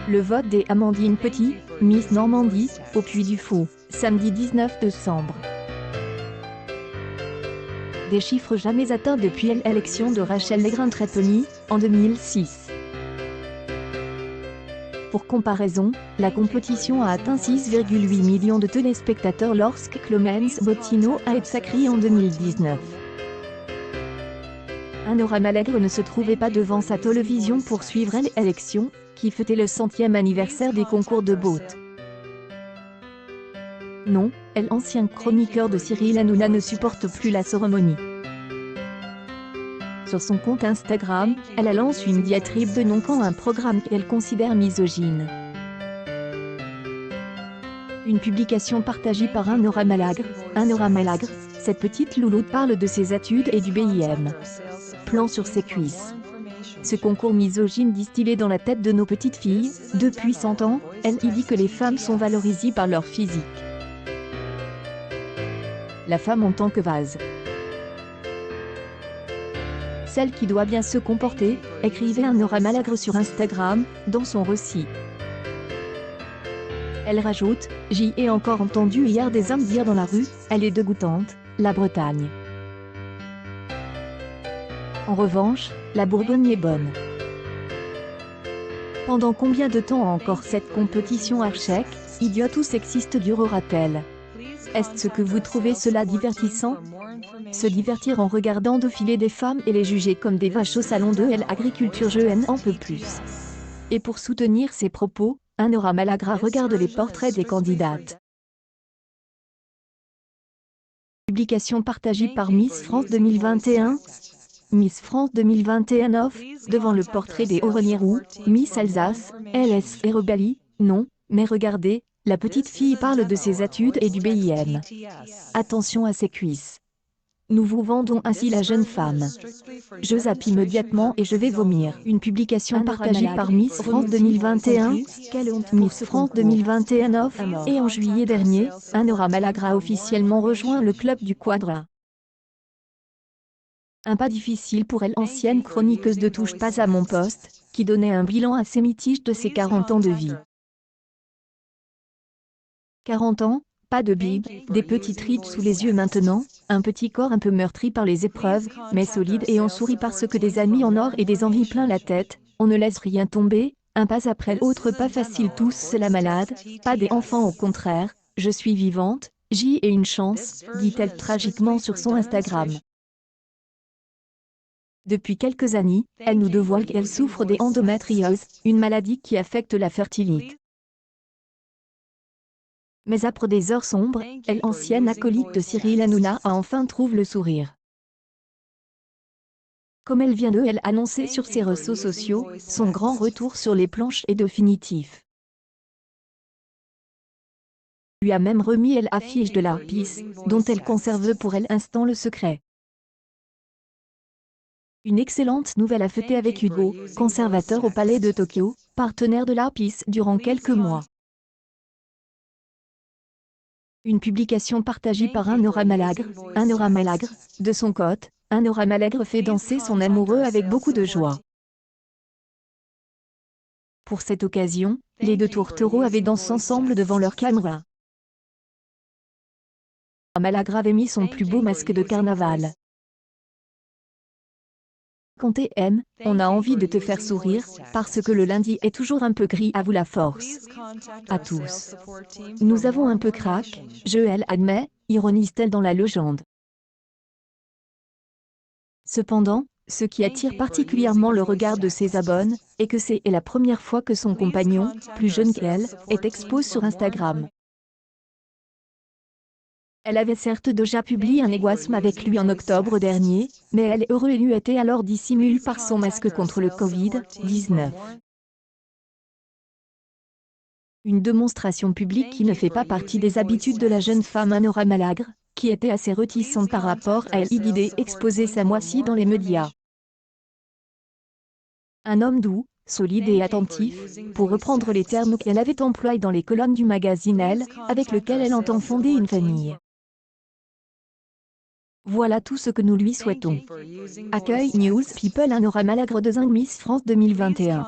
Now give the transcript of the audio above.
Le vote des Amandine Petit, Miss Normandie, au Puy du Fou, samedi 19 décembre. Des chiffres jamais atteints depuis l'élection de Rachel Legrin-Trepeny, en 2006. Pour comparaison, la compétition a atteint 6,8 millions de téléspectateurs lorsque Clémence Bottino a été sacrée en 2019. Nora Malègre ne se trouvait pas devant sa télévision pour suivre l'élection, qui fêtait le 100e anniversaire des concours de beauté. Non, l'ancien chroniqueur de Cyril Hanouna ne supporte plus la cérémonie. Sur son compte Instagram, elle lance une diatribe de non-camp à un programme qu'elle considère misogyne. Une publication partagée par Nora Malègre. Nora Malègre, cette petite louloute parle de ses études et du BIM. Plan sur ses cuisses. Ce concours misogyne distillé dans la tête de nos petites filles, depuis 100 ans, elle y dit que les femmes sont valorisées par leur physique. La femme en tant que vase. Celle qui doit bien se comporter, écrivait Nora Malègre sur Instagram, dans son récit. Elle rajoute, « J'y ai encore entendu hier des hommes dire dans la rue, elle est dégoûtante, la Bretagne. En revanche, la Bourgogne est bonne. » Pendant combien de temps encore cette compétition archaïque, idiote ou sexiste durera-t-elle? Est-ce que vous trouvez cela divertissant? Se divertir en regardant défiler des femmes et les juger comme des vaches au salon de l'agriculture, je n'en peux plus. Et pour soutenir ses propos, Nora Malègre regarde les portraits des candidates. Publication partagée par Miss France 2021. Miss France 2021 offre, devant le portrait des Haut-Reniers-Roux, Miss Alsace, LS et Rebellie, non, mais regardez, la petite fille parle de ses études et du BIM. Attention à ses cuisses. Nous vous vendons ainsi la jeune femme. Je zappe immédiatement et je vais vomir. Une publication partagée par Miss France 2021. Miss France 2021 offre, et en juillet dernier, Nora Malègre a officiellement rejoint le club du Quadra. Un pas difficile pour elle, ancienne chroniqueuse de Touche pas à mon poste, qui donnait un bilan assez mitigé de ses 40 ans de vie. 40 ans, pas de bib, des petites rides sous les yeux maintenant, un petit corps un peu meurtri par les épreuves, mais solide et on sourit parce que des amis en or et des envies plein la tête, on ne laisse rien tomber, un pas après l'autre, pas facile, tous c'est la malade, pas des enfants, au contraire, je suis vivante, j'y ai une chance, dit-elle tragiquement sur son Instagram. Depuis quelques années, elle nous dévoile qu'elle souffre d'endométriose, une maladie qui affecte la fertilité. Mais après des heures sombres, elle, ancienne acolyte de Cyril Hanouna, a enfin trouvé le sourire. Comme elle vient de annoncer sur ses réseaux sociaux, son grand retour sur les planches est définitif. Lui a même remis l'affiche de l'Arpis, dont elle conserve pour l'instant le secret. Une excellente nouvelle à fêter avec Hugo, conservateur au Palais de Tokyo, partenaire de l'Arpis durant quelques mois. Une publication partagée par Nora Malègre. Nora Malègre, de son côté, Nora Malègre fait danser son amoureux avec beaucoup de joie. Pour cette occasion, les deux tourtereaux avaient dansé ensemble devant leur caméra. Malègre avait mis son plus beau masque de carnaval. Quand t'aimes, on a envie de te faire sourire, parce que le lundi est toujours un peu gris. À vous la force. À tous. Nous avons un peu crack, je l'admets, ironise-t-elle dans la légende. Cependant, ce qui attire particulièrement le regard de ses abonnés, est que c'est la première fois que son compagnon, plus jeune qu'elle, est exposé sur Instagram. Elle avait certes déjà publié un égoïsme avec lui en octobre dernier, mais elle aurait lui été alors dissimulée par son masque contre le Covid-19. Une démonstration publique qui ne fait pas partie des habitudes de la jeune femme Nora Malègre, qui était assez réticente par rapport à l'idée d'exposer sa moitié dans les médias. Un homme doux, solide et attentif, pour reprendre les termes qu'elle avait employés dans les colonnes du magazine Elle, avec lequel elle entend fonder une famille. Voilà tout ce que nous lui souhaitons. Accueil News People Nora Malègre de Miss France 2021.